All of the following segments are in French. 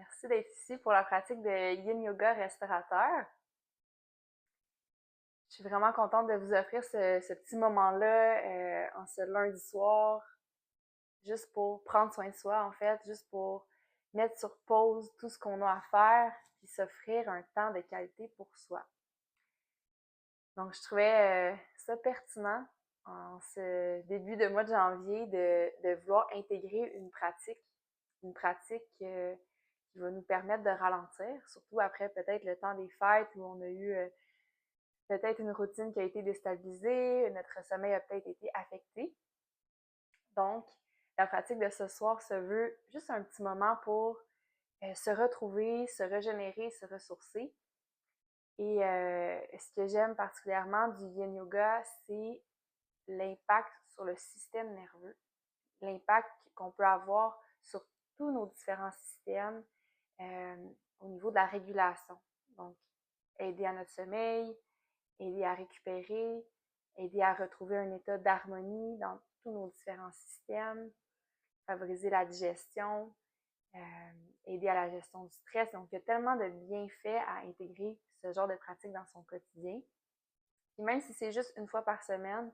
Merci d'être ici pour la pratique de Yin Yoga restaurateur. Je suis vraiment contente de vous offrir ce petit moment-là en ce lundi soir, juste pour prendre soin de soi, en fait, juste pour mettre sur pause tout ce qu'on a à faire, puis s'offrir un temps de qualité pour soi. Donc, je trouvais ça pertinent en ce début de mois de janvier de vouloir intégrer une pratique qui va nous permettre de ralentir, surtout après peut-être le temps des fêtes où on a eu peut-être une routine qui a été déstabilisée, notre sommeil a peut-être été affecté. Donc, la pratique de ce soir se veut juste un petit moment pour se retrouver, se régénérer, se ressourcer. Et ce que j'aime particulièrement du Yin Yoga, c'est l'impact sur le système nerveux, l'impact qu'on peut avoir sur tous nos différents systèmes au niveau de la régulation. Donc, aider à notre sommeil, aider à récupérer, aider à retrouver un état d'harmonie dans tous nos différents systèmes, favoriser la digestion, aider à la gestion du stress. Donc, il y a tellement de bienfaits à intégrer ce genre de pratique dans son quotidien. Puis même si c'est juste une fois par semaine,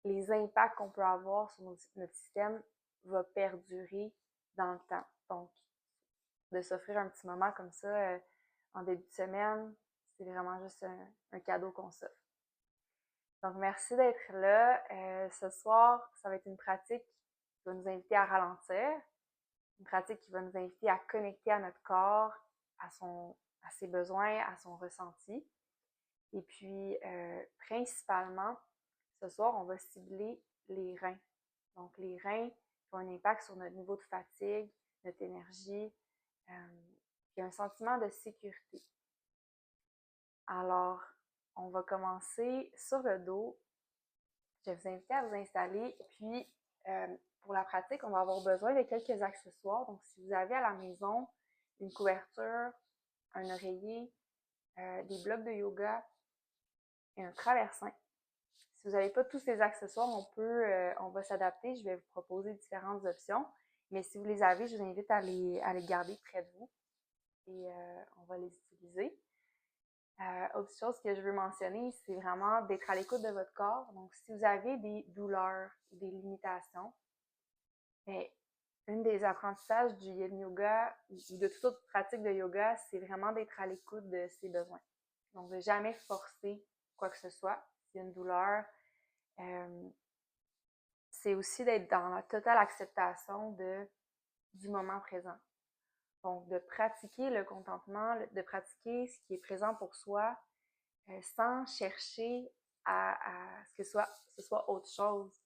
les impacts qu'on peut avoir sur notre système vont perdurer dans le temps. Donc, de s'offrir un petit moment comme ça en début de semaine, c'est vraiment juste un cadeau qu'on s'offre. Donc, merci d'être là. Ce soir, ça va être une pratique qui va nous inviter à ralentir, une pratique qui va nous inviter à connecter à notre corps, à ses besoins, à son ressenti. Et puis, principalement, ce soir, on va cibler les reins. Donc, les reins qui ont un impact sur notre niveau de fatigue, notre énergie, puis un sentiment de sécurité. Alors, on va commencer sur le dos. Je vais vous inviter à vous installer. Puis, pour la pratique, on va avoir besoin de quelques accessoires. Donc, si vous avez à la maison une couverture, un oreiller, des blocs de yoga et un traversin. Si vous n'avez pas tous ces accessoires, on va s'adapter. Je vais vous proposer différentes options. Mais si vous les avez, je vous invite à les garder près de vous et on va les utiliser. Autre chose que je veux mentionner, c'est vraiment d'être à l'écoute de votre corps. Donc, si vous avez des douleurs, des limitations, mais une des apprentissages du Yin Yoga ou de toute autre pratique de yoga, c'est vraiment d'être à l'écoute de ses besoins. Donc, de jamais forcer quoi que ce soit. S'il y a une douleur, c'est aussi d'être dans la totale acceptation du moment présent. Donc, de pratiquer le contentement, de pratiquer ce qui est présent pour soi, sans chercher à ce que ce soit autre chose.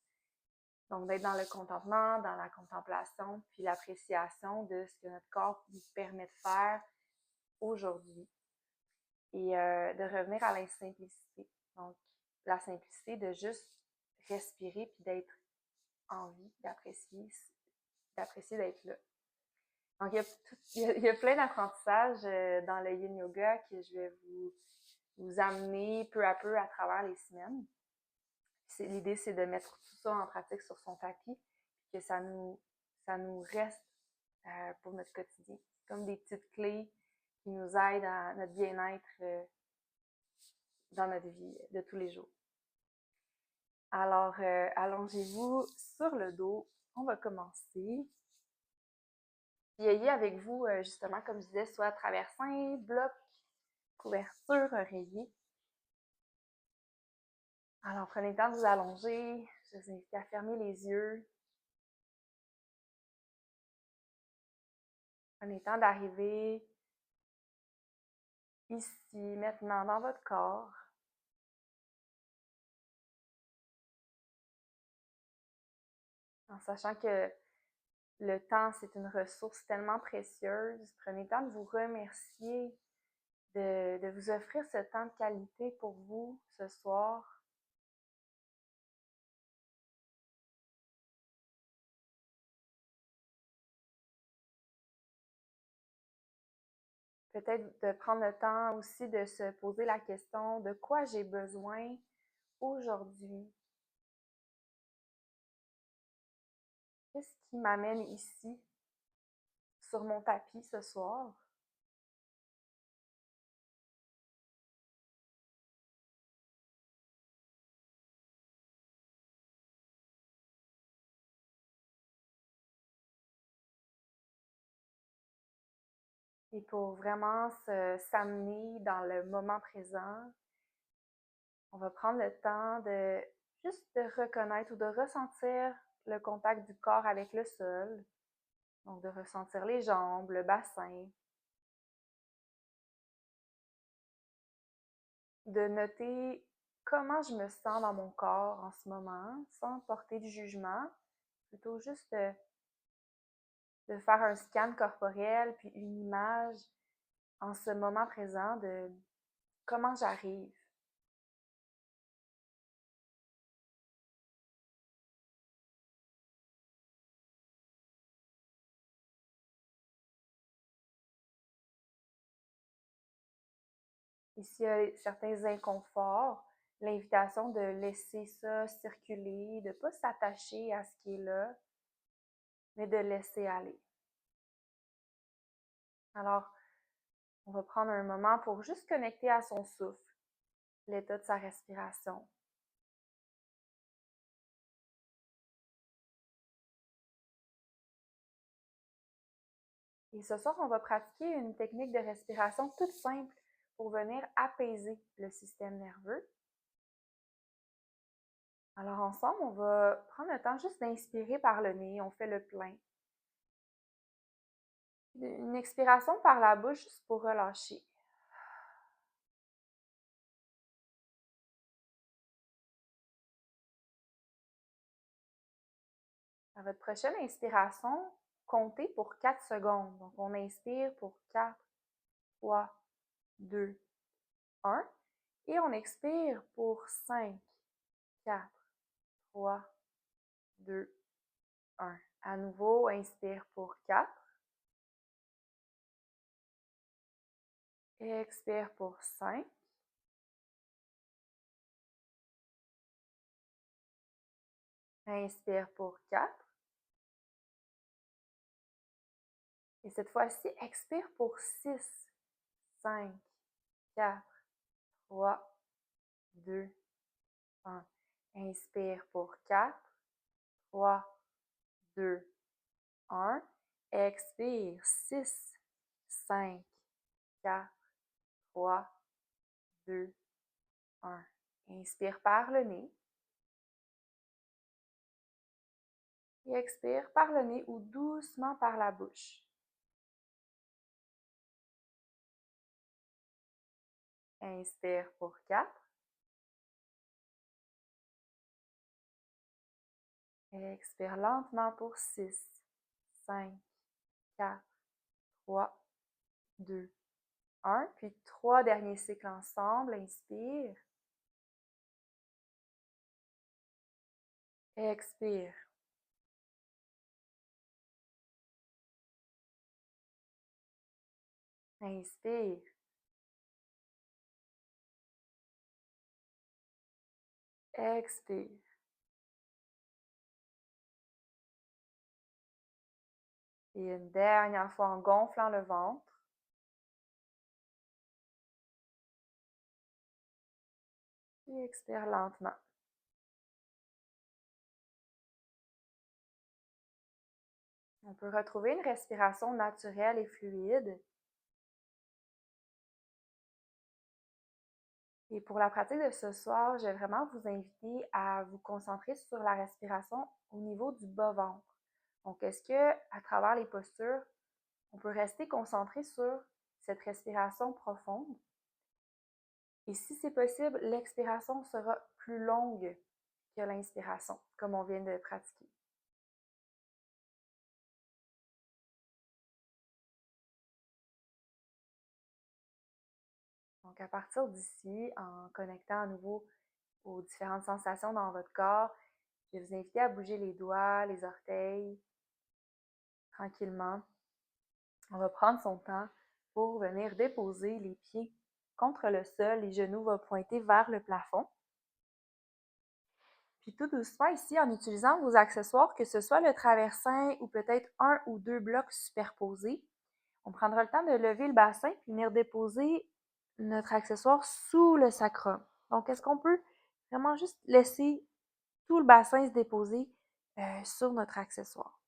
Donc, d'être dans le contentement, dans la contemplation, puis l'appréciation de ce que notre corps nous permet de faire aujourd'hui. Et de revenir à la simplicité. Donc, la simplicité de juste respirer puis d'être en vie, d'apprécier d'être là. Donc, il y a plein d'apprentissages dans le Yin Yoga que je vais vous amener peu à peu à travers les semaines. L'idée, c'est de mettre tout ça en pratique sur son tapis, que ça nous reste pour notre quotidien. C'est comme des petites clés qui nous aident à notre bien-être dans notre vie de tous les jours. Alors, allongez-vous sur le dos. On va commencer. Puis ayez avec vous, justement, comme je disais, soit traversin, bloc, couverture, oreiller. Alors, prenez le temps de vous allonger. Je vous invite à fermer les yeux. Prenez le temps d'arriver ici, maintenant, dans votre corps. En sachant que le temps, c'est une ressource tellement précieuse. Prenez le temps de vous remercier, de vous offrir ce temps de qualité pour vous ce soir. Peut-être de prendre le temps aussi de se poser la question de quoi j'ai besoin aujourd'hui. Qu'est-ce qui m'amène ici, sur mon tapis ce soir. Et pour vraiment s'amener dans le moment présent, on va prendre le temps de juste de reconnaître ou de ressentir le contact du corps avec le sol. Donc de ressentir les jambes, le bassin. De noter comment je me sens dans mon corps en ce moment, sans porter de jugement. Plutôt juste de faire un scan corporel, puis une image en ce moment présent de comment j'arrive. Et s'il y a certains inconforts, l'invitation de laisser ça circuler, de ne pas s'attacher à ce qui est là, mais de laisser aller. Alors, on va prendre un moment pour juste connecter à son souffle, l'état de sa respiration. Et ce soir, on va pratiquer une technique de respiration toute simple pour venir apaiser le système nerveux. Alors ensemble, on va prendre le temps juste d'inspirer par le nez, on fait le plein. Une expiration par la bouche juste pour relâcher. À votre prochaine inspiration, comptez pour 4 secondes. Donc on inspire pour 4, 3, 2, 1. Et on expire pour 5, 4, 3, 2, 1. À nouveau, inspire pour 4. Expire pour 5. Inspire pour 4. Et cette fois-ci, expire pour 6, 5, 4, 3, 2, 1. Inspire pour 4, 3, 2, 1. Expire 6, 5, 4, 3, 2, 1. Inspire par le nez. Et expire par le nez ou doucement par la bouche. Inspire pour 4. Expire lentement pour 6, 5, 4, 3, 2, 1. Puis 3 derniers cycles ensemble. Inspire. Expire. Inspire. Expire. Et une dernière fois en gonflant le ventre. Et expire lentement. On peut retrouver une respiration naturelle et fluide. Et pour la pratique de ce soir, je vais vraiment vous inviter à vous concentrer sur la respiration au niveau du bas-ventre. Donc, est-ce que à travers les postures, on peut rester concentré sur cette respiration profonde? Et si c'est possible, l'expiration sera plus longue que l'inspiration, comme on vient de pratiquer. Donc, à partir d'ici, en connectant à nouveau aux différentes sensations dans votre corps, je vais vous inviter à bouger les doigts, les orteils, tranquillement. On va prendre son temps pour venir déposer les pieds contre le sol, les genoux vont pointer vers le plafond. Puis tout doucement ici, en utilisant vos accessoires, que ce soit le traversin ou peut-être un ou deux blocs superposés, on prendra le temps de lever le bassin puis venir déposer notre accessoire sous le sacrum. Donc, est-ce qu'on peut vraiment juste laisser tout le bassin se déposer sur notre accessoire?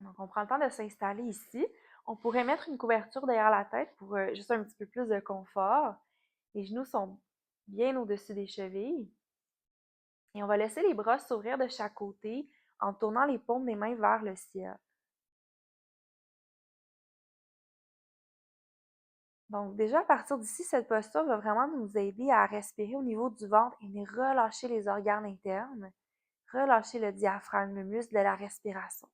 Donc, on prend le temps de s'installer ici. On pourrait mettre une couverture derrière la tête pour juste un petit peu plus de confort. Les genoux sont bien au-dessus des chevilles. Et on va laisser les bras s'ouvrir de chaque côté en tournant les paumes des mains vers le ciel. Donc déjà, à partir d'ici, cette posture va vraiment nous aider à respirer au niveau du ventre et relâcher les organes internes, relâcher le diaphragme, le muscle de la respiration.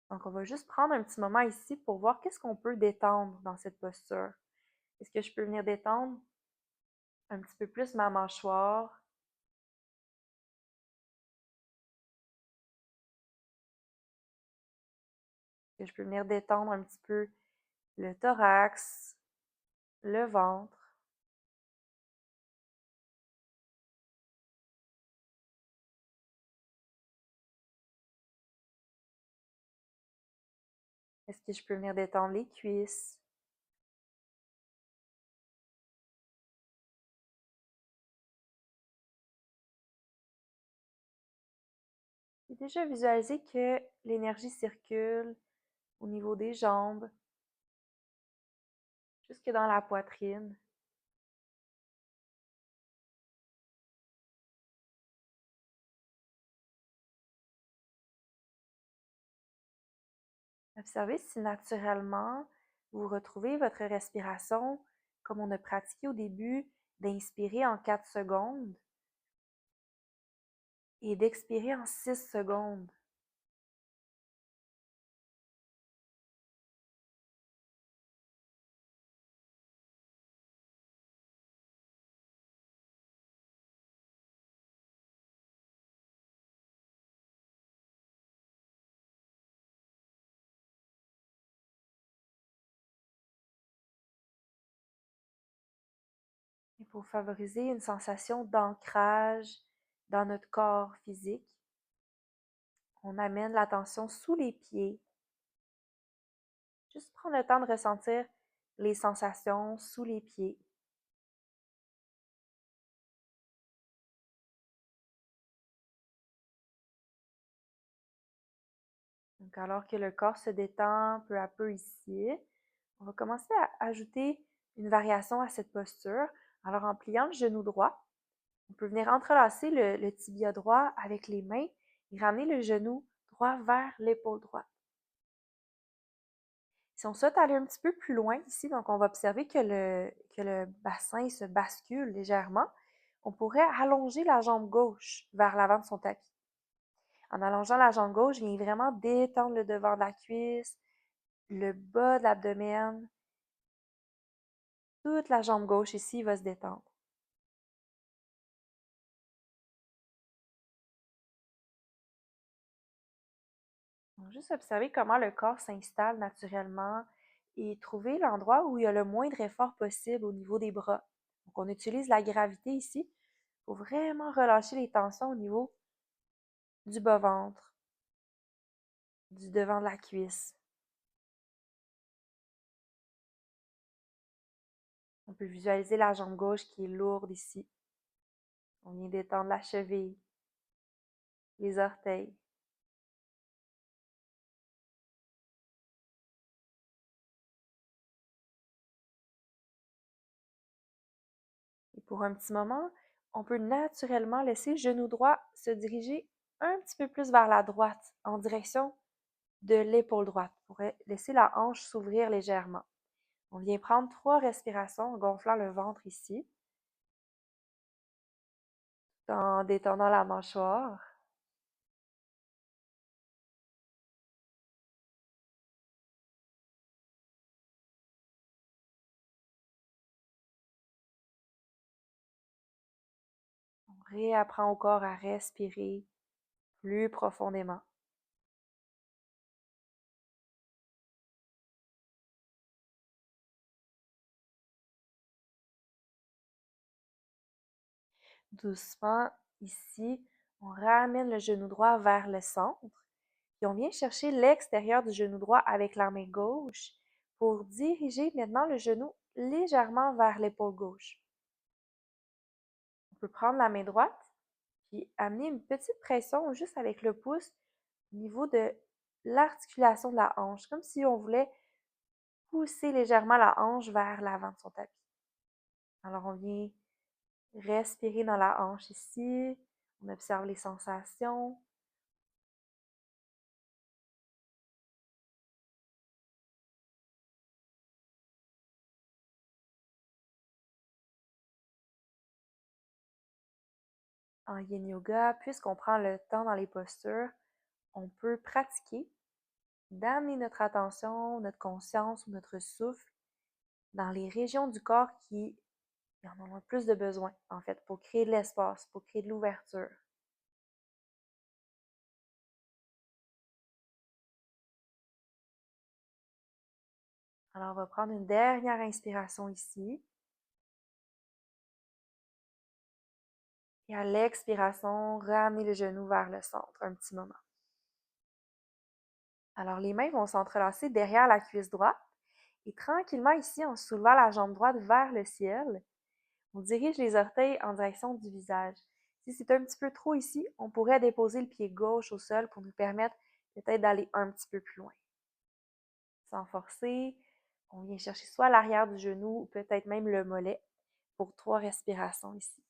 Donc on va juste prendre un petit moment ici pour voir qu'est-ce qu'on peut détendre dans cette posture. Est-ce que je peux venir détendre un petit peu plus ma mâchoire? Est-ce que je peux venir détendre un petit peu le thorax, le ventre? Est-ce que je peux venir détendre les cuisses? J'ai déjà visualisé que l'énergie circule au niveau des jambes, jusque dans la poitrine. Observez si naturellement vous retrouvez votre respiration comme on a pratiqué au début, d'inspirer en 4 secondes et d'expirer en 6 secondes. Et pour favoriser une sensation d'ancrage dans notre corps physique, on amène l'attention sous les pieds. Juste prendre le temps de ressentir les sensations sous les pieds. Donc, alors que le corps se détend peu à peu ici, on va commencer à ajouter une variation à cette posture. Alors, en pliant le genou droit, on peut venir entrelacer le tibia droit avec les mains et ramener le genou droit vers l'épaule droite. Si on souhaite aller un petit peu plus loin ici, donc on va observer que le bassin se bascule légèrement, on pourrait allonger la jambe gauche vers l'avant de son tapis. En allongeant la jambe gauche, je viens vraiment détendre le devant de la cuisse, le bas de l'abdomen. Toute la jambe gauche ici va se détendre. Donc, juste observer comment le corps s'installe naturellement et trouver l'endroit où il y a le moindre effort possible au niveau des bras. Donc, on utilise la gravité ici pour vraiment relâcher les tensions au niveau du bas-ventre, du devant de la cuisse. On peut visualiser la jambe gauche qui est lourde ici. On vient détendre la cheville, les orteils. Et pour un petit moment, on peut naturellement laisser le genou droit se diriger un petit peu plus vers la droite, en direction de l'épaule droite, pour laisser la hanche s'ouvrir légèrement. On vient prendre 3 respirations en gonflant le ventre ici, en détendant la mâchoire. On réapprend au corps à respirer plus profondément. Doucement, ici, on ramène le genou droit vers le centre. Puis on vient chercher l'extérieur du genou droit avec la main gauche pour diriger maintenant le genou légèrement vers l'épaule gauche. On peut prendre la main droite puis amener une petite pression juste avec le pouce au niveau de l'articulation de la hanche, comme si on voulait pousser légèrement la hanche vers l'avant de son tapis. Alors on vient respirer dans la hanche ici, on observe les sensations. En yin yoga, puisqu'on prend le temps dans les postures, on peut pratiquer d'amener notre attention, notre conscience ou notre souffle dans les régions du corps qui en ont le plus de besoin, en fait, pour créer de l'espace, pour créer de l'ouverture. Alors, on va prendre une dernière inspiration ici. Et à l'expiration, ramener le genou vers le centre un petit moment. Alors, les mains vont s'entrelacer derrière la cuisse droite. Et tranquillement ici, en soulevant la jambe droite vers le ciel, on dirige les orteils en direction du visage. Si c'est un petit peu trop ici, on pourrait déposer le pied gauche au sol pour nous permettre peut-être d'aller un petit peu plus loin. Sans forcer, on vient chercher soit l'arrière du genou ou peut-être même le mollet pour 3 respirations ici.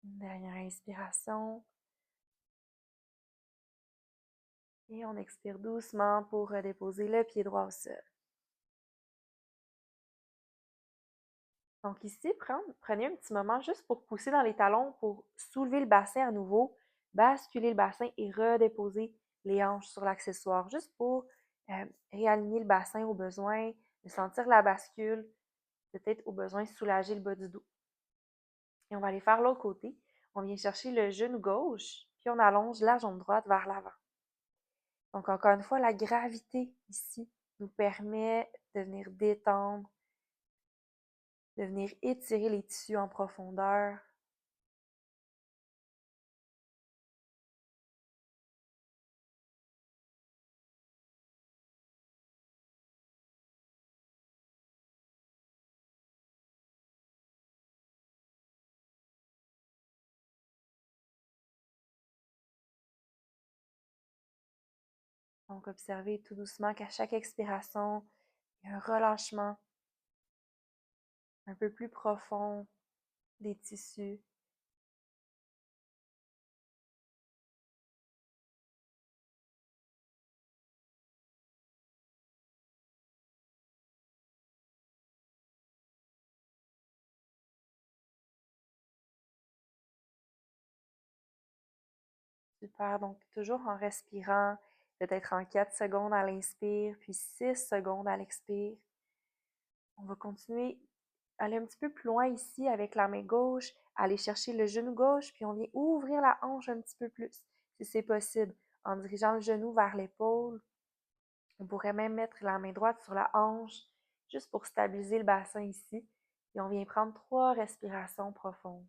Une dernière inspiration. Et on expire doucement pour redéposer le pied droit au sol. Donc ici, prenez un petit moment juste pour pousser dans les talons pour soulever le bassin à nouveau, basculer le bassin et redéposer les hanches sur l'accessoire, juste pour réaligner le bassin au besoin, de sentir la bascule, peut-être au besoin de soulager le bas du dos. Et on va aller faire l'autre côté. On vient chercher le genou gauche, puis on allonge la jambe droite vers l'avant. Donc encore une fois, la gravité ici nous permet de venir détendre, de venir étirer les tissus en profondeur. Donc observez tout doucement qu'à chaque expiration, il y a un relâchement un peu plus profond des tissus. Super, donc toujours en respirant, peut-être en 4 secondes à l'inspire, puis 6 secondes à l'expire. On va continuer, aller un petit peu plus loin ici avec la main gauche, aller chercher le genou gauche, puis on vient ouvrir la hanche un petit peu plus, si c'est possible, en dirigeant le genou vers l'épaule. On pourrait même mettre la main droite sur la hanche, juste pour stabiliser le bassin ici. Et on vient prendre 3 respirations profondes.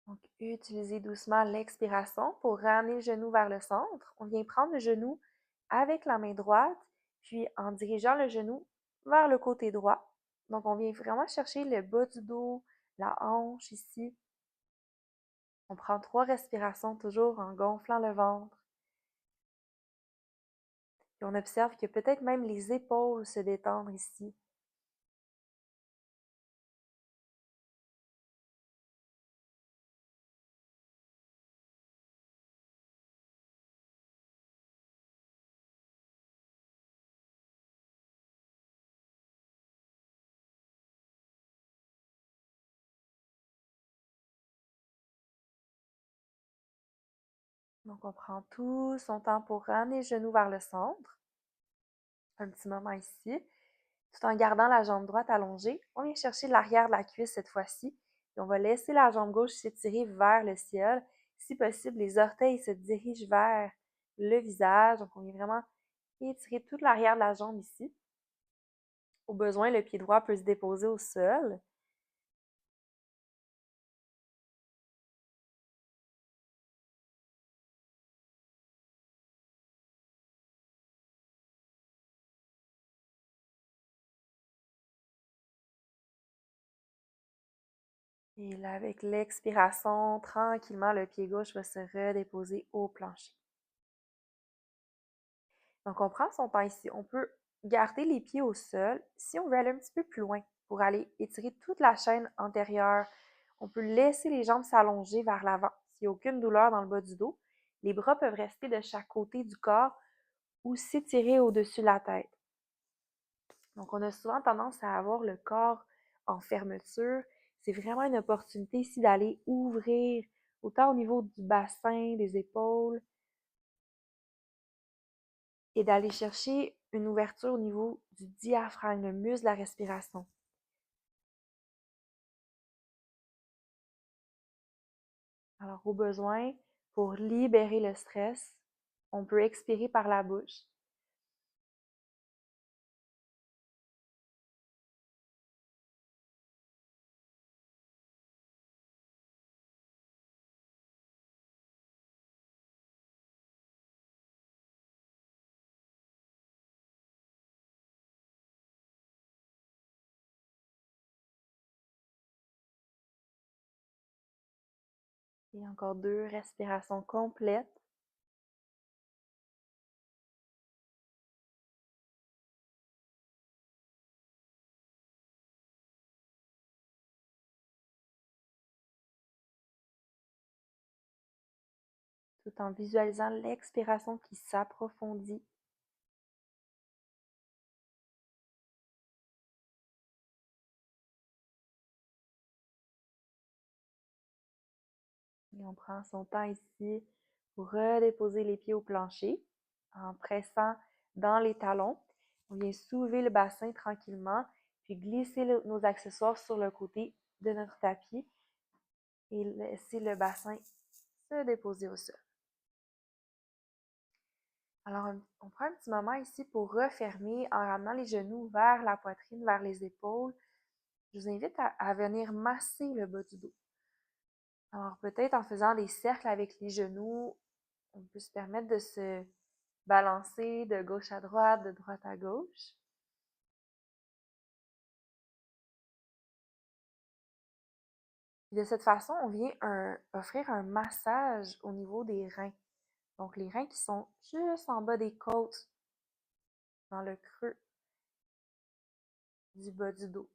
Donc, utilisez doucement l'expiration pour ramener le genou vers le centre. On vient prendre le genou avec la main droite, puis en dirigeant le genou vers le côté droit. Donc, on vient vraiment chercher le bas du dos, la hanche ici. On prend 3 respirations toujours en gonflant le ventre. Et on observe que peut-être même les épaules se détendent ici. Donc, on prend tout son temps pour ramener les genoux vers le centre. Un petit moment ici. Tout en gardant la jambe droite allongée, on vient chercher l'arrière de la cuisse cette fois-ci. Et on va laisser la jambe gauche s'étirer vers le ciel. Si possible, les orteils se dirigent vers le visage. Donc, on vient vraiment étirer toute l'arrière de la jambe ici. Au besoin, le pied droit peut se déposer au sol. Et là, avec l'expiration, tranquillement, le pied gauche va se redéposer au plancher. Donc, on prend son temps ici. On peut garder les pieds au sol. Si on veut aller un petit peu plus loin pour aller étirer toute la chaîne antérieure, on peut laisser les jambes s'allonger vers l'avant. S'il n'y a aucune douleur dans le bas du dos, les bras peuvent rester de chaque côté du corps ou s'étirer au-dessus de la tête. Donc, on a souvent tendance à avoir le corps en fermeture. C'est vraiment une opportunité ici d'aller ouvrir autant au niveau du bassin, des épaules, et d'aller chercher une ouverture au niveau du diaphragme, le muscle de la respiration. Alors, au besoin, pour libérer le stress, on peut expirer par la bouche. Et encore 2 respirations complètes. Tout en visualisant l'expiration qui s'approfondit. Et on prend son temps ici pour redéposer les pieds au plancher en pressant dans les talons. On vient soulever le bassin tranquillement, puis glisser nos accessoires sur le côté de notre tapis et laisser le bassin se déposer au sol. Alors, on prend un petit moment ici pour refermer en ramenant les genoux vers la poitrine, vers les épaules. Je vous invite à venir masser le bas du dos. Alors, peut-être en faisant des cercles avec les genoux, on peut se permettre de se balancer de gauche à droite, de droite à gauche. Et de cette façon, on vient offrir un massage au niveau des reins. Donc, les reins qui sont juste en bas des côtes, dans le creux du bas du dos.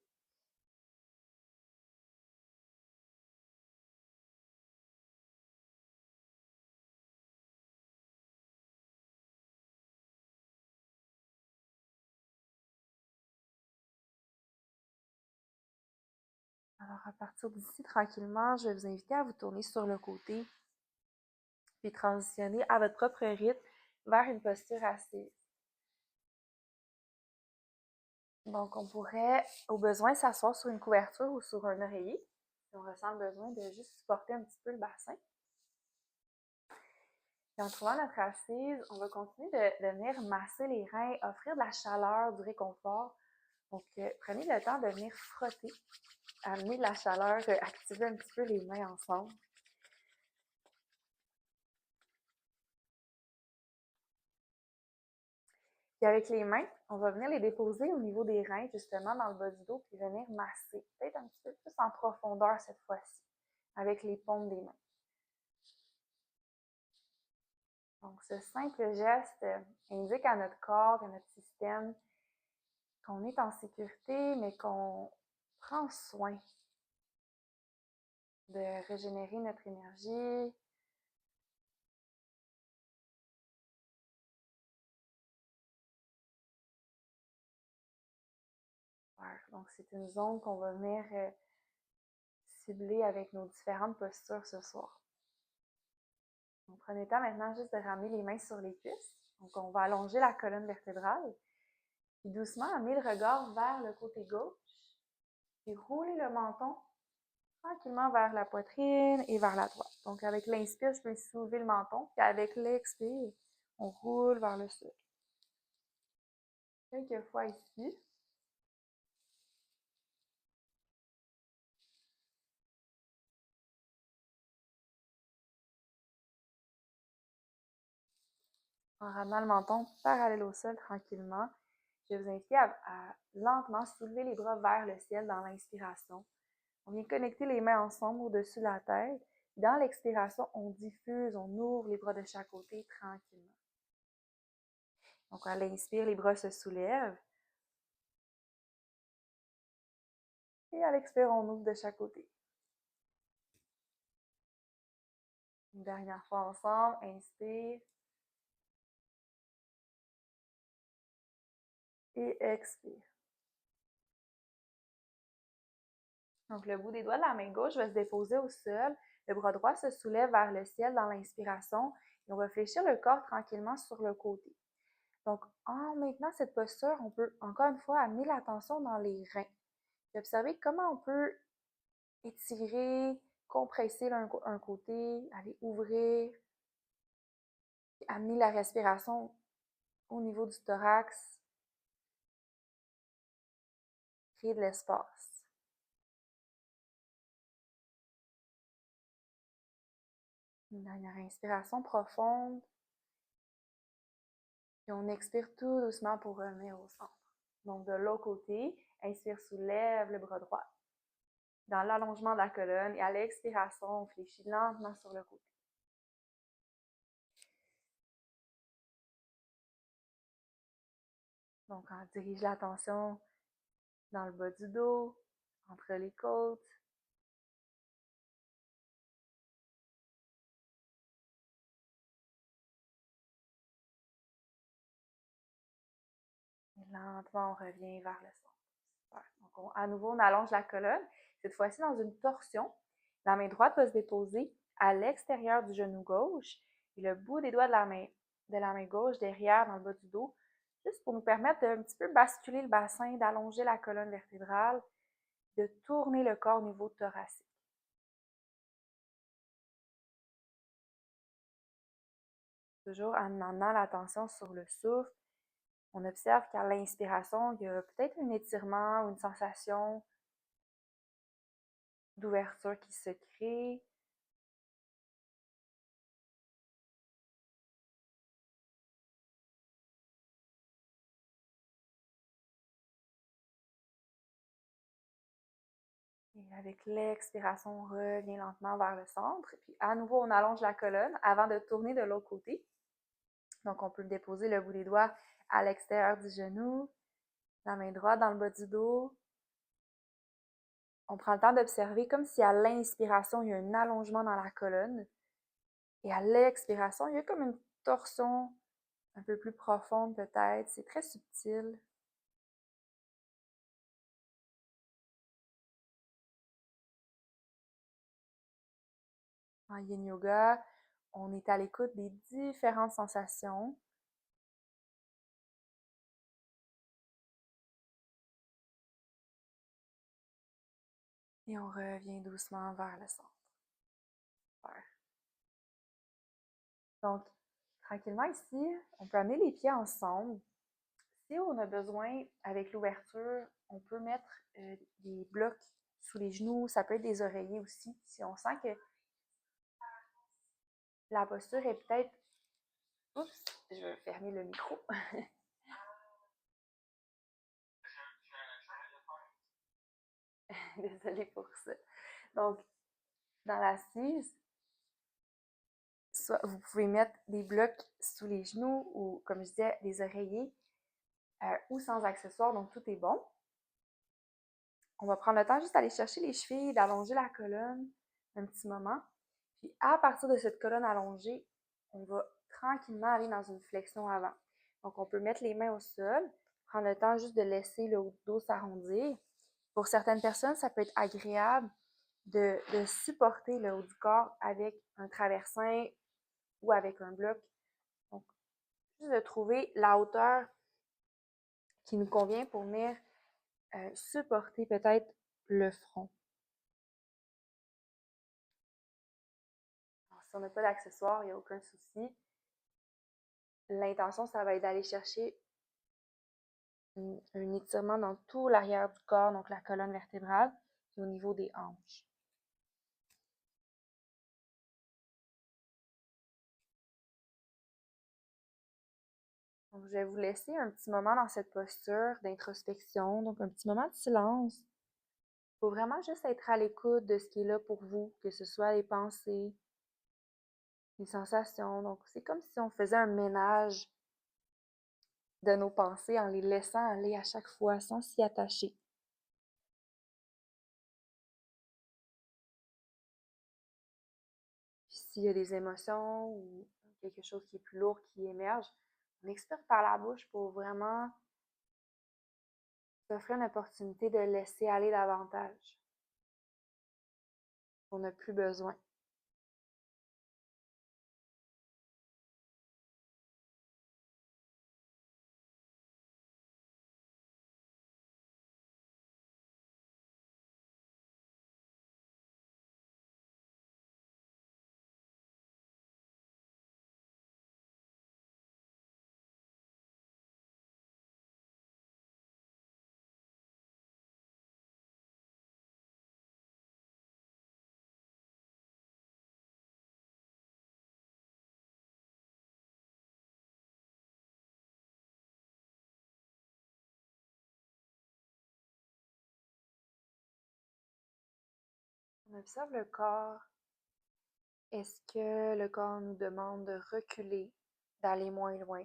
Alors, à partir d'ici, tranquillement, je vais vous inviter à vous tourner sur le côté, puis transitionner à votre propre rythme vers une posture assise. Donc, on pourrait, au besoin, s'asseoir sur une couverture ou sur un oreiller. Si on ressent le besoin de juste supporter un petit peu le bassin. Et en trouvant notre assise, on va continuer de venir masser les reins, offrir de la chaleur, du réconfort. Donc, prenez le temps de venir frotter, amener de la chaleur, activer un petit peu les mains ensemble. Puis avec les mains, on va venir les déposer au niveau des reins, justement, dans le bas du dos, puis venir masser, peut-être un petit peu plus en profondeur cette fois-ci, avec les paumes des mains. Donc, ce simple geste indique à notre corps, à notre système, qu'on est en sécurité, mais qu'on prend soin de régénérer notre énergie. Donc, c'est une zone qu'on va venir cibler avec nos différentes postures ce soir. Donc, prenez le temps maintenant juste de ramener les mains sur les cuisses. Donc, on va allonger la colonne vertébrale. Puis doucement, amener le regard vers le côté gauche. Puis rouler le menton tranquillement vers la poitrine et vers la droite. Donc, avec l'inspire, je peux soulever le menton. Puis avec l'expire, on roule vers le sol. Quelques fois ici. En ramenant le menton parallèle au sol tranquillement, je vais vous inviter à lentement soulever les bras vers le ciel dans l'inspiration. On vient connecter les mains ensemble au-dessus de la tête. Dans l'expiration, on diffuse, on ouvre les bras de chaque côté tranquillement. Donc, à l'inspire, les bras se soulèvent. Et à l'expire, on ouvre de chaque côté. Une dernière fois ensemble, inspire. Et expire. Donc, le bout des doigts de la main gauche va se déposer au sol. Le bras droit se soulève vers le ciel dans l'inspiration. Et on va fléchir le corps tranquillement sur le côté. Donc, en maintenant cette posture, on peut encore une fois amener l'attention dans les reins. Et observer comment on peut étirer, compresser un côté, aller ouvrir, amener la respiration au niveau du thorax, créer de l'espace. Une dernière inspiration profonde. Puis on expire tout doucement pour revenir au centre. Donc de l'autre côté, inspire, soulève le bras droit. Dans l'allongement de la colonne et à l'expiration, on fléchit lentement sur le côté. Donc on dirige l'attention dans le bas du dos, entre les côtes. Et lentement, on revient vers le centre. Super. Donc à nouveau, on allonge la colonne. Cette fois-ci, dans une torsion, la main droite va se déposer à l'extérieur du genou gauche et le bout des doigts de la main gauche derrière dans le bas du dos, juste pour nous permettre de un petit peu basculer le bassin, d'allonger la colonne vertébrale, de tourner le corps au niveau thoracique. Toujours en amenant l'attention sur le souffle, on observe qu'à l'inspiration, il y a peut-être un étirement ou une sensation d'ouverture qui se crée. Et avec l'expiration, on revient lentement vers le centre. Puis à nouveau, on allonge la colonne avant de tourner de l'autre côté. Donc, on peut déposer le bout des doigts à l'extérieur du genou, la main droite dans le bas du dos. On prend le temps d'observer comme si à l'inspiration, il y a un allongement dans la colonne. Et à l'expiration, il y a comme une torsion un peu plus profonde peut-être. C'est très subtil. En yin yoga, on est à l'écoute des différentes sensations. Et on revient doucement vers le centre. Super. Donc, tranquillement ici, on peut amener les pieds ensemble. Si on a besoin, avec l'ouverture, on peut mettre des blocs sous les genoux. Ça peut être des oreillers aussi. Si on sent que la posture est peut-être... Oups, je vais fermer le micro. Désolée pour ça. Donc, dans l'assise, soit vous pouvez mettre des blocs sous les genoux ou, comme je disais, des oreillers ou sans accessoires, donc tout est bon. On va prendre le temps juste d'aller chercher les chevilles, d'allonger la colonne un petit moment. Puis à partir de cette colonne allongée, on va tranquillement aller dans une flexion avant. Donc on peut mettre les mains au sol, prendre le temps juste de laisser le haut du dos s'arrondir. Pour certaines personnes, ça peut être agréable de supporter le haut du corps avec un traversin ou avec un bloc. Donc, juste de trouver la hauteur qui nous convient pour venir supporter peut-être le front. Alors, si on n'a pas d'accessoires, il n'y a aucun souci. L'intention, ça va être d'aller chercher un étirement dans tout l'arrière du corps, donc la colonne vertébrale, et au niveau des hanches. Donc, je vais vous laisser un petit moment dans cette posture d'introspection, donc un petit moment de silence. Il faut vraiment juste être à l'écoute de ce qui est là pour vous, que ce soit les pensées, les sensations. Donc, c'est comme si on faisait un ménage de nos pensées en les laissant aller à chaque fois sans s'y attacher. Puis s'il y a des émotions ou quelque chose qui est plus lourd qui émerge, on expire par la bouche pour vraiment s'offrir une opportunité de laisser aller davantage. On n'a plus besoin. On observe le corps. Est-ce que le corps nous demande de reculer, d'aller moins loin?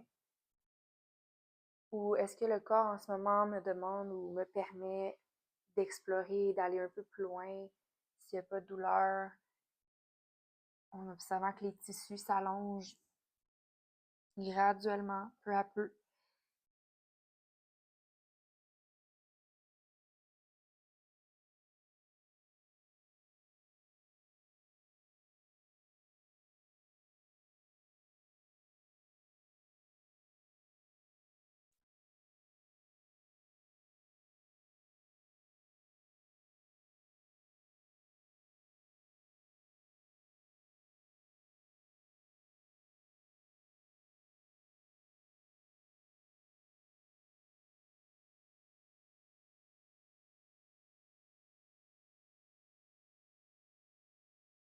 Ou est-ce que le corps en ce moment me demande ou me permet d'explorer, d'aller un peu plus loin s'il n'y a pas de douleur, en observant que les tissus s'allongent graduellement, peu à peu.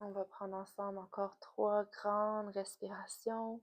On va prendre ensemble encore 3 grandes respirations.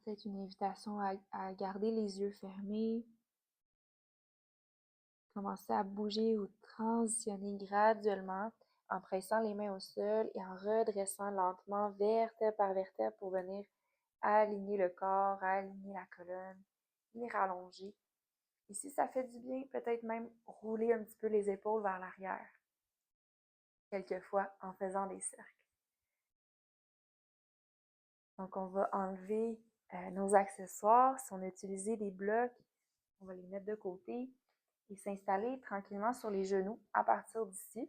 Peut-être une invitation à garder les yeux fermés. Commencer à bouger ou transitionner graduellement en pressant les mains au sol et en redressant lentement vertèbre par vertèbre pour venir aligner le corps, aligner la colonne, venir allonger. Et si ça fait du bien, peut-être même rouler un petit peu les épaules vers l'arrière, quelquefois en faisant des cercles. Donc, on va enlever nos accessoires. Si on a utilisé des blocs, on va les mettre de côté et s'installer tranquillement sur les genoux à partir d'ici.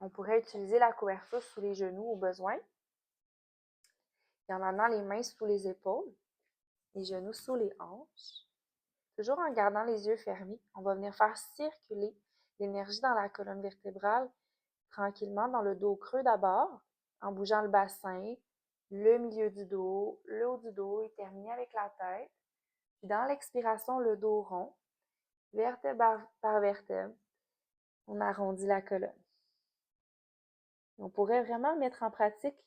On pourrait utiliser la couverture sous les genoux au besoin. Et en amenant les mains sous les épaules, les genoux sous les hanches. Toujours en gardant les yeux fermés, on va venir faire circuler l'énergie dans la colonne vertébrale, tranquillement dans le dos creux d'abord, en bougeant le bassin, le milieu du dos, le haut du dos et terminer avec la tête. Puis dans l'expiration, le dos rond, vertèbre par vertèbre, on arrondit la colonne. On pourrait vraiment mettre en pratique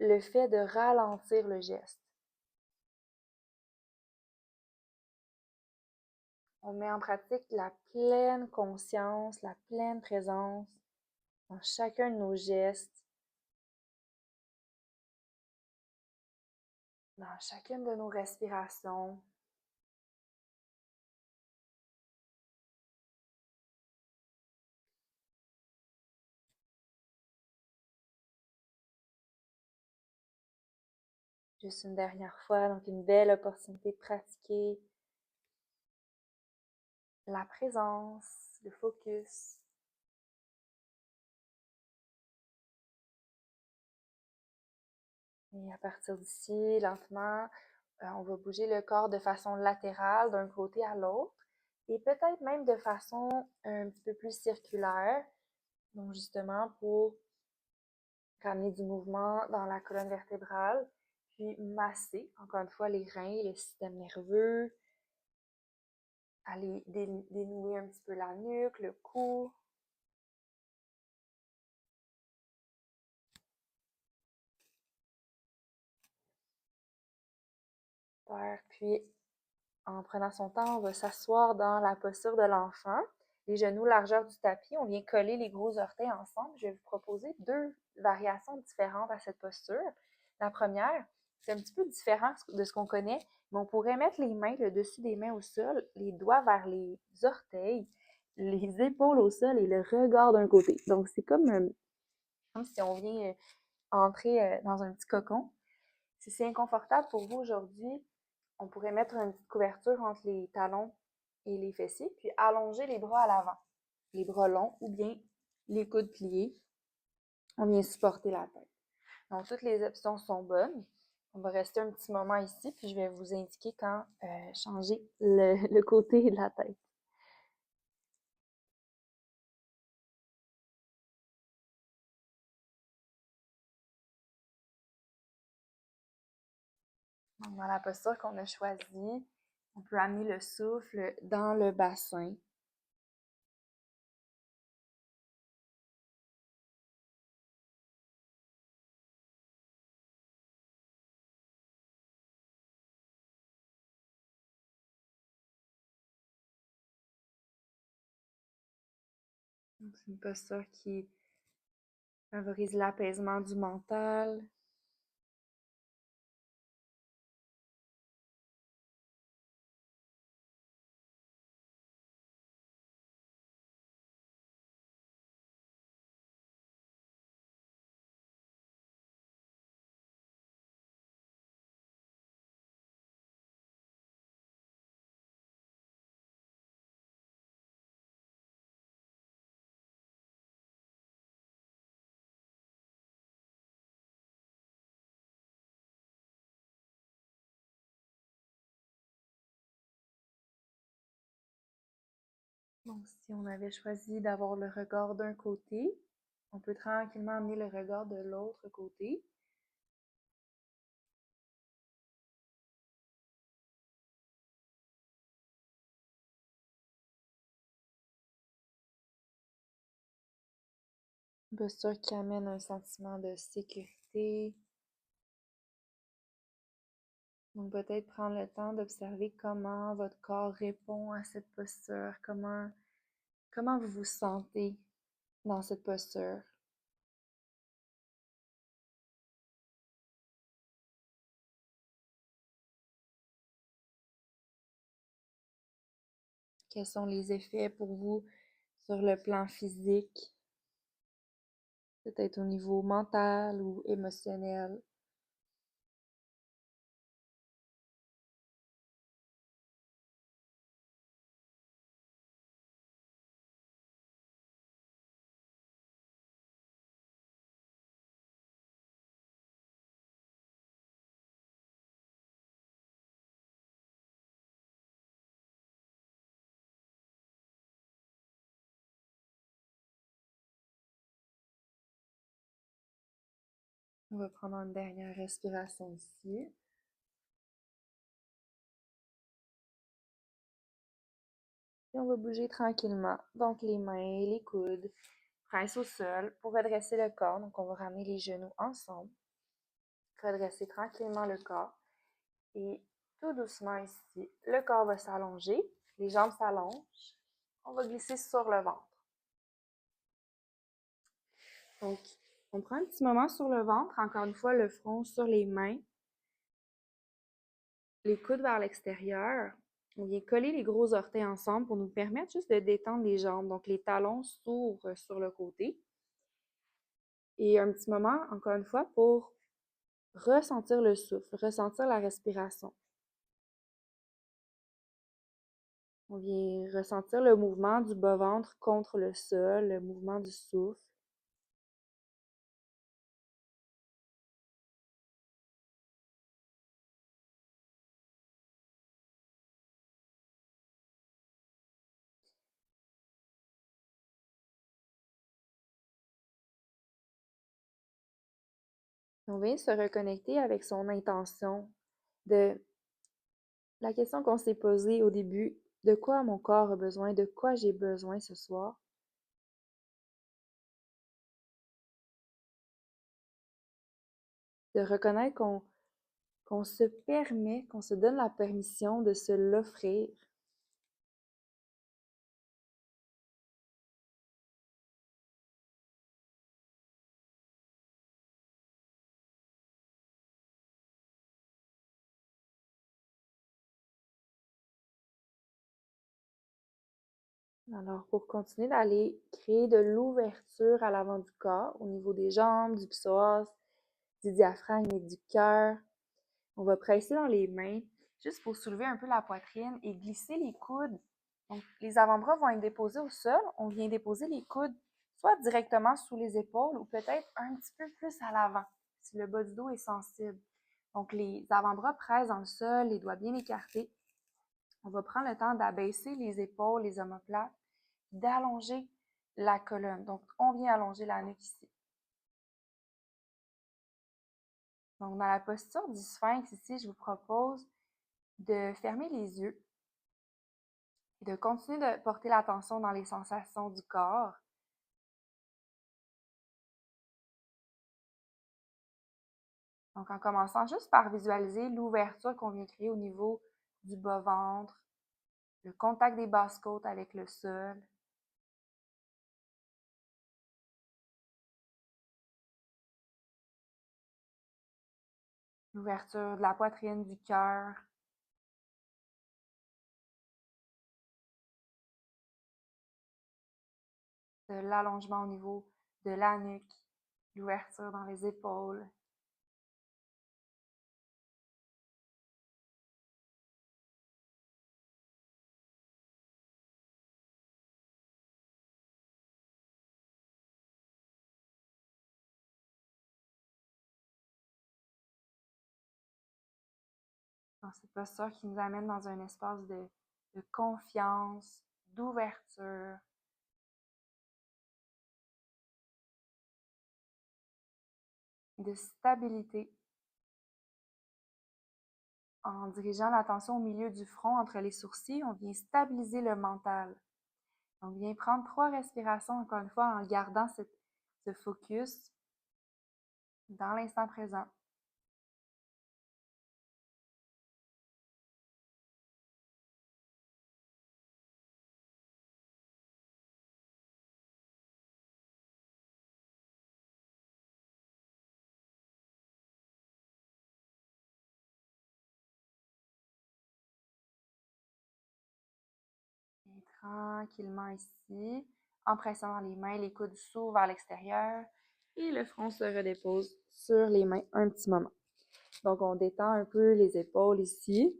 le fait de ralentir le geste. On met en pratique la pleine conscience, la pleine présence dans chacun de nos gestes, dans chacune de nos respirations. Juste une dernière fois, donc une belle opportunité de pratiquer la présence, le focus. Et à partir d'ici, lentement, on va bouger le corps de façon latérale d'un côté à l'autre et peut-être même de façon un petit peu plus circulaire. Donc justement pour ramener du mouvement dans la colonne vertébrale, puis masser encore une fois les reins, le système nerveux, aller dénouer un petit peu la nuque, le cou. Puis en prenant son temps, on va s'asseoir dans la posture de l'enfant. Les genoux largeur du tapis, on vient coller les gros orteils ensemble. Je vais vous proposer deux variations différentes à cette posture. La première, c'est un petit peu différent de ce qu'on connaît, mais on pourrait mettre les mains, le dessus des mains au sol, les doigts vers les orteils, les épaules au sol et le regard d'un côté. Donc, c'est comme si on vient entrer dans un petit cocon. Si c'est inconfortable pour vous aujourd'hui, on pourrait mettre une petite couverture entre les talons et les fessiers, puis allonger les bras à l'avant, les bras longs ou bien les coudes pliés. On vient supporter la tête. Donc, toutes les options sont bonnes. On va rester un petit moment ici, puis je vais vous indiquer quand changer le côté de la tête. Donc, dans la posture qu'on a choisie, on peut amener le souffle dans le bassin. C'est une posture qui favorise l'apaisement du mental. Donc, si on avait choisi d'avoir le regard d'un côté, on peut tranquillement amener le regard de l'autre côté. Une posture qui amène un sentiment de sécurité. Donc, peut-être prendre le temps d'observer comment votre corps répond à cette posture, comment vous vous sentez dans cette posture. Quels sont les effets pour vous sur le plan physique, peut-être au niveau mental ou émotionnel. On va prendre une dernière respiration ici. Et on va bouger tranquillement. Donc les mains, les coudes, presse au sol pour redresser le corps. Donc on va ramener les genoux ensemble. Redresser tranquillement le corps. Et tout doucement ici, le corps va s'allonger. Les jambes s'allongent. On va glisser sur le ventre. Donc, on prend un petit moment sur le ventre. Encore une fois, le front sur les mains. Les coudes vers l'extérieur. On vient coller les gros orteils ensemble pour nous permettre juste de détendre les jambes. Donc, les talons s'ouvrent sur le côté. Et un petit moment, encore une fois, pour ressentir le souffle, ressentir la respiration. On vient ressentir le mouvement du bas-ventre contre le sol, le mouvement du souffle. On vient se reconnecter avec son intention de la question qu'on s'est posée au début, de quoi mon corps a besoin, de quoi j'ai besoin ce soir. De reconnaître qu'on se permet, qu'on se donne la permission de se l'offrir. Alors, pour continuer d'aller créer de l'ouverture à l'avant du corps, au niveau des jambes, du psoas, du diaphragme et du cœur, on va presser dans les mains, juste pour soulever un peu la poitrine et glisser les coudes. Donc, les avant-bras vont être déposés au sol. On vient déposer les coudes soit directement sous les épaules ou peut-être un petit peu plus à l'avant, si le bas du dos est sensible. Donc, les avant-bras pressent dans le sol, les doigts bien écartés. On va prendre le temps d'abaisser les épaules, les omoplates, d'allonger la colonne. Donc, on vient allonger la nuque ici. Donc, dans la posture du sphinx ici, je vous propose de fermer les yeux et de continuer de porter l'attention dans les sensations du corps. Donc, en commençant juste par visualiser l'ouverture qu'on vient créer au niveau du bas-ventre, le contact des basses côtes avec le sol. L'ouverture de la poitrine, du cœur. De l'allongement au niveau de la nuque, l'ouverture dans les épaules. Dans cette posture qui nous amène dans un espace de confiance, d'ouverture, de stabilité, en dirigeant l'attention au milieu du front entre les sourcils, on vient stabiliser le mental. On vient prendre 3 respirations, encore une fois, en gardant ce focus dans l'instant présent. Et tranquillement ici, en pressant dans les mains, les coudes s'ouvrent vers l'extérieur et le front se redépose sur les mains un petit moment. Donc, on détend un peu les épaules ici.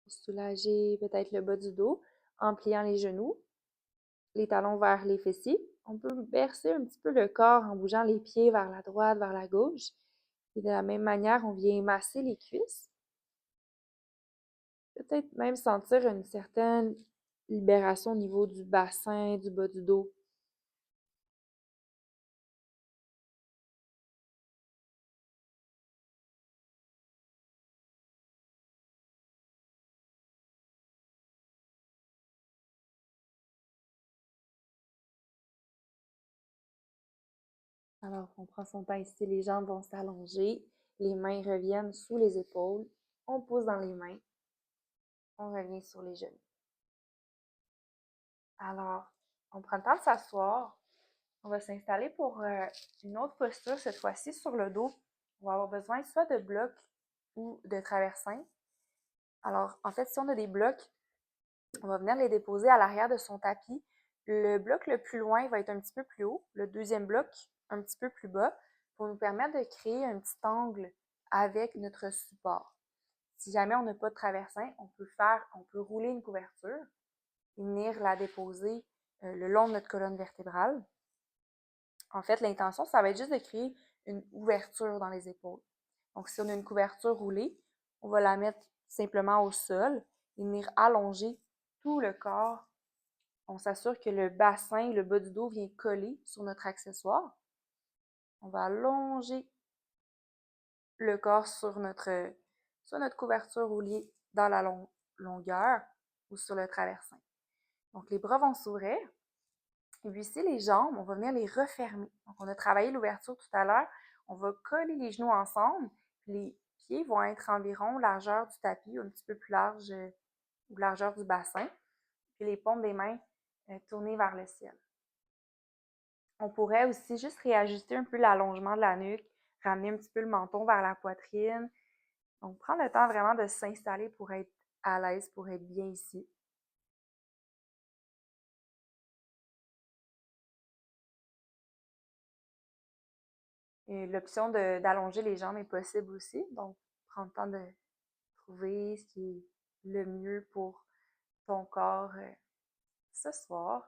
Soulager peut-être le bas du dos en pliant les genoux, les talons vers les fessiers. On peut bercer un petit peu le corps en bougeant les pieds vers la droite, vers la gauche. Et de la même manière, on vient masser les cuisses. Peut-être même sentir une certaine libération au niveau du bassin, du bas du dos. Alors, on prend son temps ici, les jambes vont s'allonger, les mains reviennent sous les épaules, on pousse dans les mains, on revient sur les genoux. Alors, on prend le temps de s'asseoir, On va s'installer pour une autre posture, cette fois-ci sur le dos. On va avoir besoin soit de blocs ou de traversins. Alors, en fait, si on a des blocs, on va venir les déposer à l'arrière de son tapis. Le bloc le plus loin va être un petit peu plus haut, le deuxième bloc un petit peu plus bas, pour nous permettre de créer un petit angle avec notre support. Si jamais on n'a pas de traversin, on peut rouler une couverture et venir la déposer le long de notre colonne vertébrale. En fait, l'intention, ça va être juste de créer une ouverture dans les épaules. Donc, si on a une couverture roulée, on va la mettre simplement au sol et venir allonger tout le corps. On s'assure que le bassin, le bas du dos vient coller sur notre accessoire. On va allonger le corps sur notre couverture roulée dans la longueur ou sur le traversin. Donc, les bras vont s'ouvrir. Et puis ici, les jambes, on va venir les refermer. Donc, on a travaillé l'ouverture tout à l'heure. On va coller les genoux ensemble. Puis les pieds vont être environ largeur du tapis, un petit peu plus large ou largeur du bassin. Puis les paumes des mains tournées vers le ciel. On pourrait aussi juste réajuster un peu l'allongement de la nuque, ramener un petit peu le menton vers la poitrine. Donc, prendre le temps vraiment de s'installer pour être à l'aise, pour être bien ici. Et l'option d'allonger les jambes est possible aussi. Donc, prendre le temps de trouver ce qui est le mieux pour ton corps ce soir.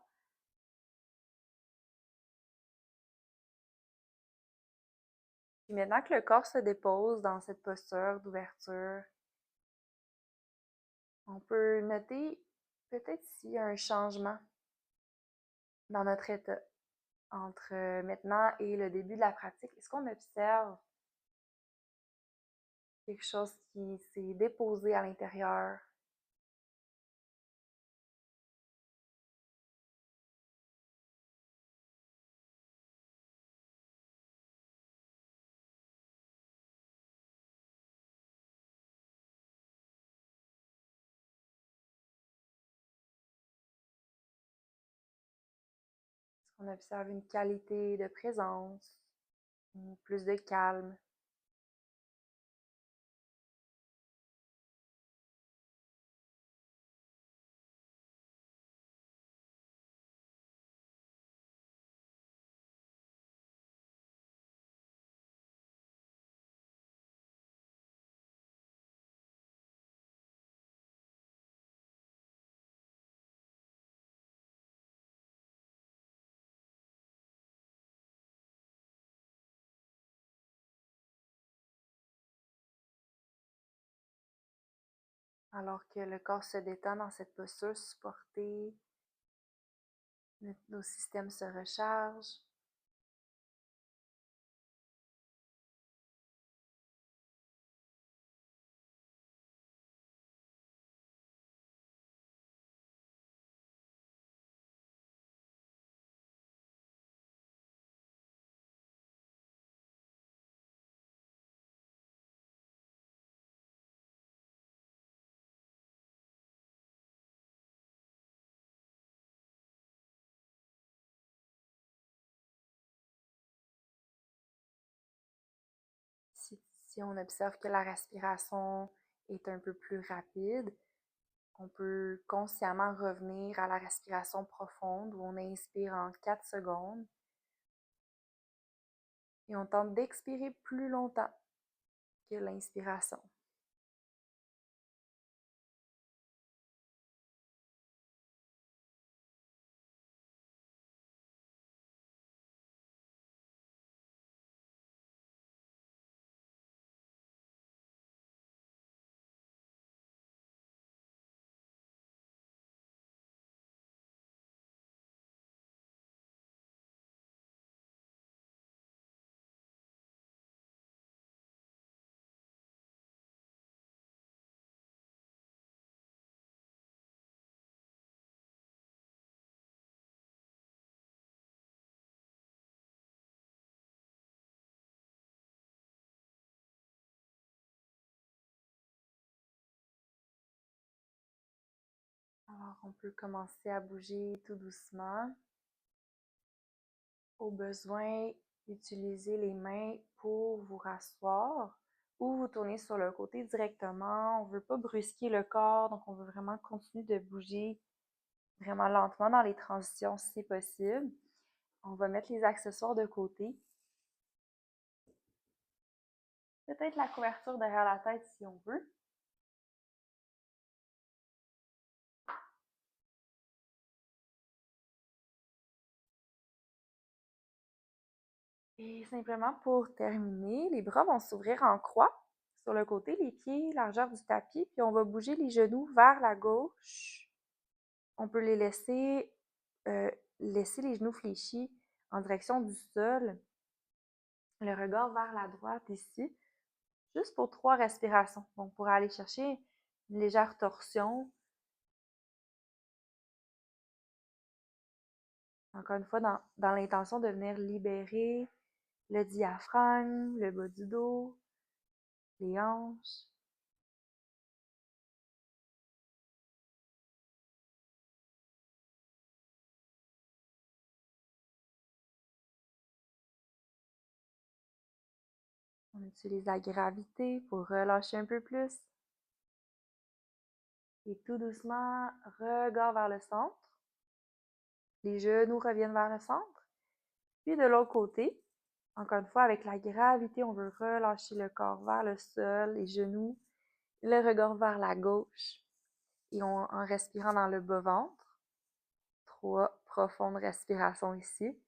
Puis maintenant que le corps se dépose dans cette posture d'ouverture, on peut noter peut-être s'il y a un changement dans notre état entre maintenant et le début de la pratique. Est-ce qu'on observe quelque chose qui s'est déposé à l'intérieur? Est-ce qu'on observe une qualité de présence ou plus de calme? Alors que le corps se détend dans cette posture supportée, nos systèmes se rechargent. Si on observe que la respiration est un peu plus rapide, on peut consciemment revenir à la respiration profonde où on inspire en 4 secondes et on tente d'expirer plus longtemps que l'inspiration. Alors, on peut commencer à bouger tout doucement au besoin, utilisez les mains pour vous rasseoir ou vous tourner sur le côté directement. On ne veut pas brusquer le corps, donc on veut vraiment continuer de bouger vraiment lentement dans les transitions si c'est possible. On va mettre les accessoires de côté. Peut-être la couverture derrière la tête si on veut. Et simplement pour terminer, les bras vont s'ouvrir en croix sur le côté, les pieds, largeur du tapis, puis on va bouger les genoux vers la gauche. On peut les laisser les genoux fléchis en direction du sol, le regard vers la droite ici, juste pour 3 respirations. Donc, pour aller chercher une légère torsion. Encore une fois, dans l'intention de venir libérer le diaphragme, le bas du dos, les hanches. On utilise la gravité pour relâcher un peu plus. Et tout doucement, regard vers le centre. Les genoux reviennent vers le centre. Puis de l'autre côté, encore une fois, avec la gravité, on veut relâcher le corps vers le sol, les genoux, le regard vers la gauche. Et en respirant dans le bas-ventre, 3 profondes respirations ici.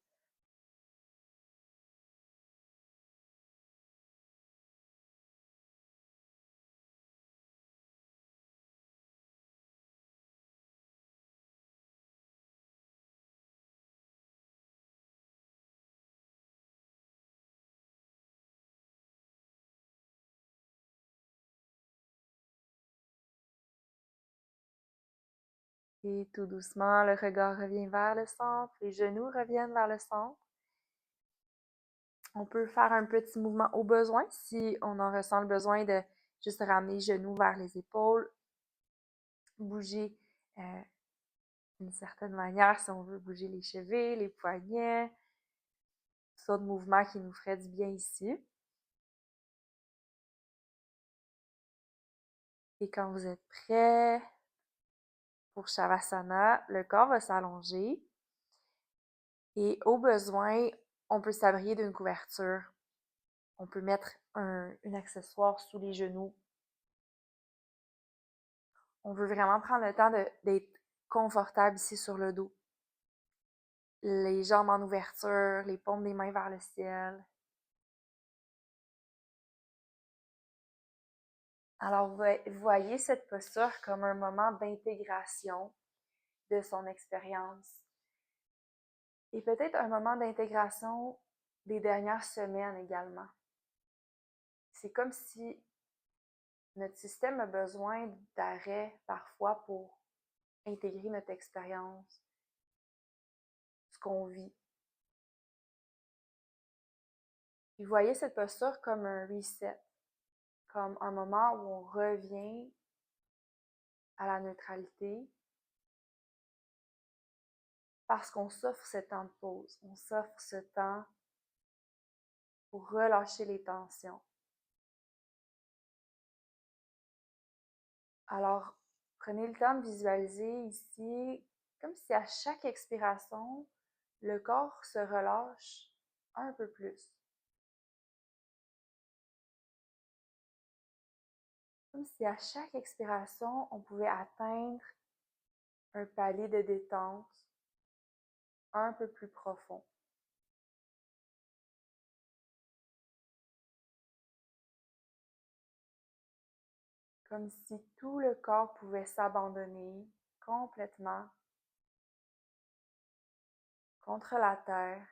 Et tout doucement, le regard revient vers le centre, les genoux reviennent vers le centre. On peut faire un petit mouvement au besoin si on en ressent le besoin de juste ramener les genoux vers les épaules, bouger d'une certaine manière si on veut bouger les chevilles, les poignets, tout ça de mouvements qui nous ferait du bien ici. Et quand vous êtes prêt pour Shavasana, le corps va s'allonger et au besoin, on peut s'abrier d'une couverture. On peut mettre un accessoire sous les genoux. On veut vraiment prendre le temps d'être confortable ici sur le dos. Les jambes en ouverture, les paumes des mains vers le ciel. Alors, voyez cette posture comme un moment d'intégration de son expérience. Et peut-être un moment d'intégration des dernières semaines également. C'est comme si notre système a besoin d'arrêt parfois pour intégrer notre expérience, ce qu'on vit. Et voyez cette posture comme un reset, comme un moment où on revient à la neutralité parce qu'on s'offre ce temps de pause, on s'offre ce temps pour relâcher les tensions. Alors, prenez le temps de visualiser ici comme si à chaque expiration, le corps se relâche un peu plus. Comme si à chaque expiration, on pouvait atteindre un palier de détente un peu plus profond. Comme si tout le corps pouvait s'abandonner complètement contre la terre.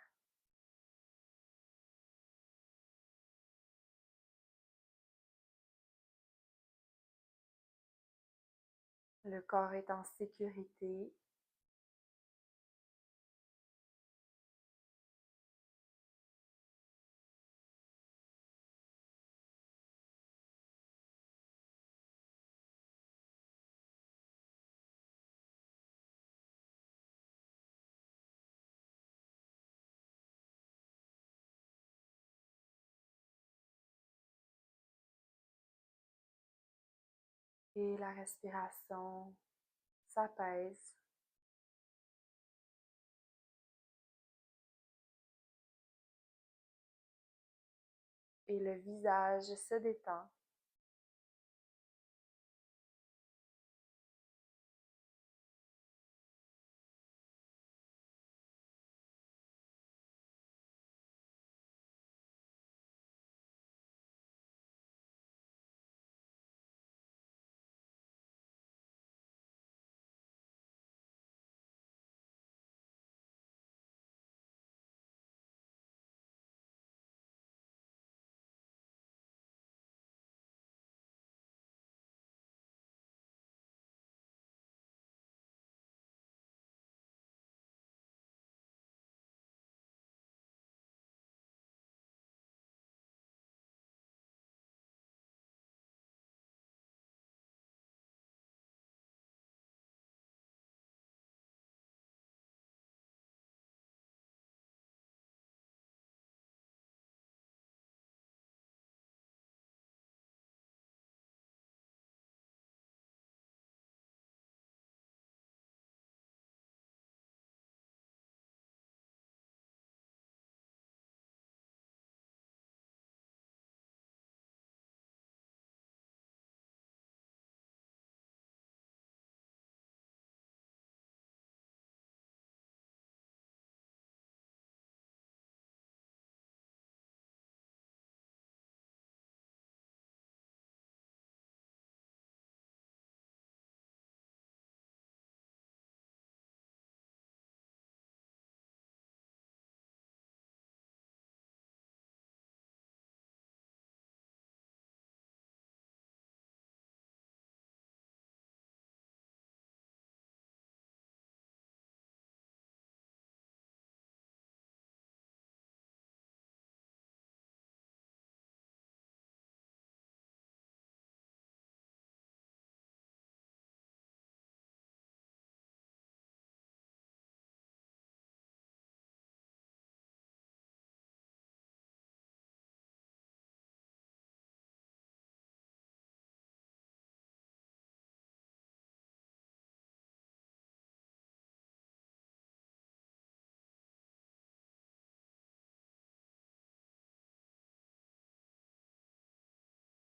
Le corps est en sécurité. Et la respiration s'apaise. Et le visage se détend.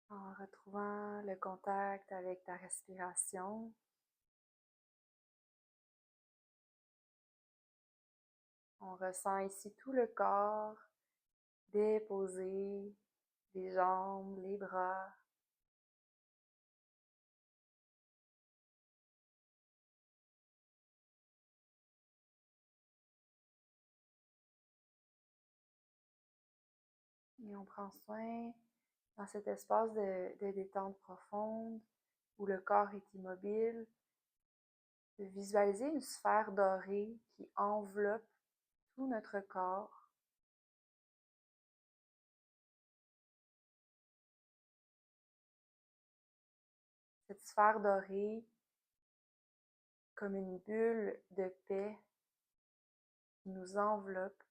En retrouvant le contact avec ta respiration, on ressent ici tout le corps déposé, les jambes, les bras. Et on prend soin, dans cet espace de détente profonde, où le corps est immobile, de visualiser une sphère dorée qui enveloppe tout notre corps. Cette sphère dorée comme une bulle de paix qui nous enveloppe.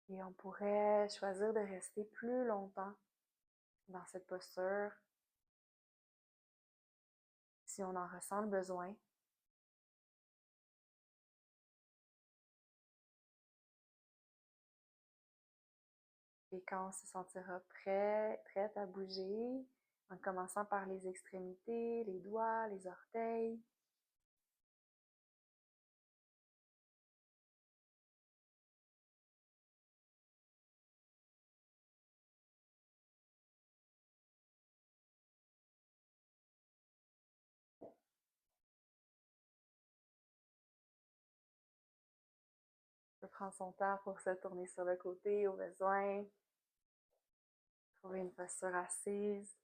Et on pourrait choisir de rester plus longtemps dans cette posture si on en ressent le besoin. Et quand on se sentira prête à bouger, en commençant par les extrémités, les doigts, les orteils, on peut prendre son temps pour se tourner sur le côté au besoin, trouver une posture assise.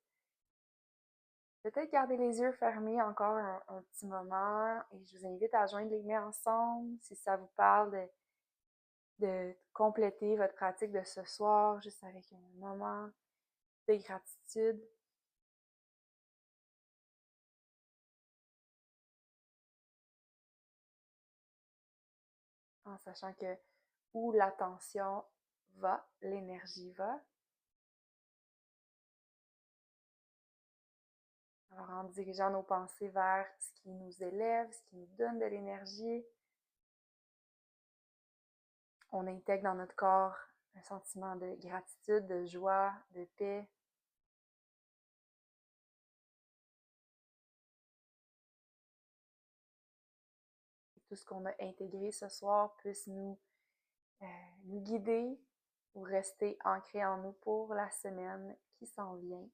Peut-être garder les yeux fermés encore un petit moment et je vous invite à joindre les mains ensemble si ça vous parle de compléter votre pratique de ce soir juste avec un moment de gratitude. en sachant que où l'attention va, l'énergie va. Alors en dirigeant nos pensées vers ce qui nous élève, ce qui nous donne de l'énergie, on intègre dans notre corps un sentiment de gratitude, de joie, de paix. Tout ce qu'on a intégré ce soir puisse nous guider ou rester ancré en nous pour la semaine qui s'en vient.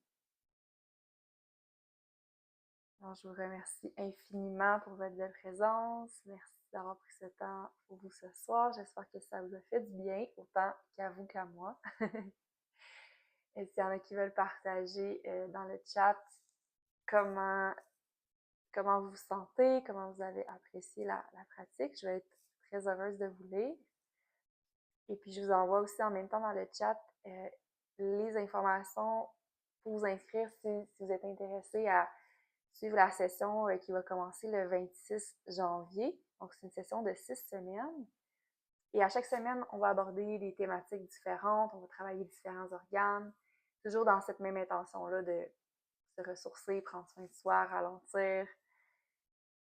Alors, je vous remercie infiniment pour votre belle présence. Merci d'avoir pris ce temps pour vous ce soir. J'espère que ça vous a fait du bien, autant qu'à vous qu'à moi. Et s'il y en a qui veulent partager dans le chat comment, comment vous vous sentez, comment vous avez apprécié la pratique, je vais être très heureuse de vous lire. Et puis, je vous envoie aussi en même temps dans le chat les informations pour vous inscrire si vous êtes intéressé à suivre la session qui va commencer le 26 janvier. Donc, c'est une session de 6 semaines. Et à chaque semaine, on va aborder des thématiques différentes, on va travailler différents organes, toujours dans cette même intention-là de se ressourcer, prendre soin de soi, ralentir,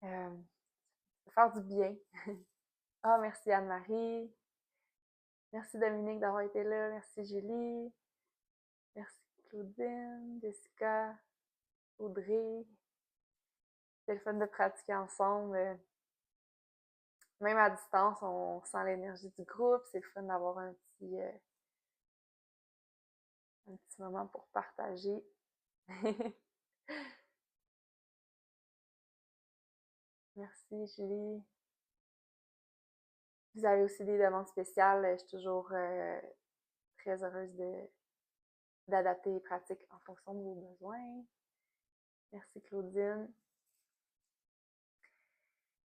faire du bien. Ah, merci Anne-Marie. Merci Dominique d'avoir été là. Merci Julie. Merci Claudine, Jessica, Audrey. C'est le fun de pratiquer ensemble. Même à distance, on sent l'énergie du groupe. C'est le fun d'avoir un petit moment pour partager. Merci Julie. Vous avez aussi des demandes spéciales. Je suis toujours très heureuse d'adapter les pratiques en fonction de vos besoins. Merci Claudine.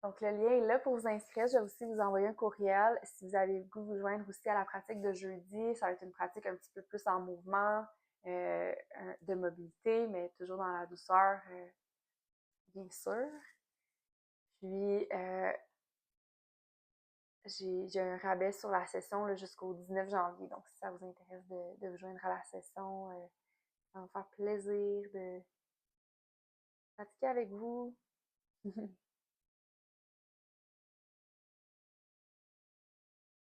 Donc, le lien est là pour vous inscrire. Je vais aussi vous envoyer un courriel si vous avez le goût de vous joindre aussi à la pratique de jeudi. Ça va être une pratique un petit peu plus en mouvement, de mobilité, mais toujours dans la douceur, bien sûr. Puis, j'ai un rabais sur la session jusqu'au 19 janvier. Donc, si ça vous intéresse de vous joindre à la session, ça va me faire plaisir de pratiquer avec vous.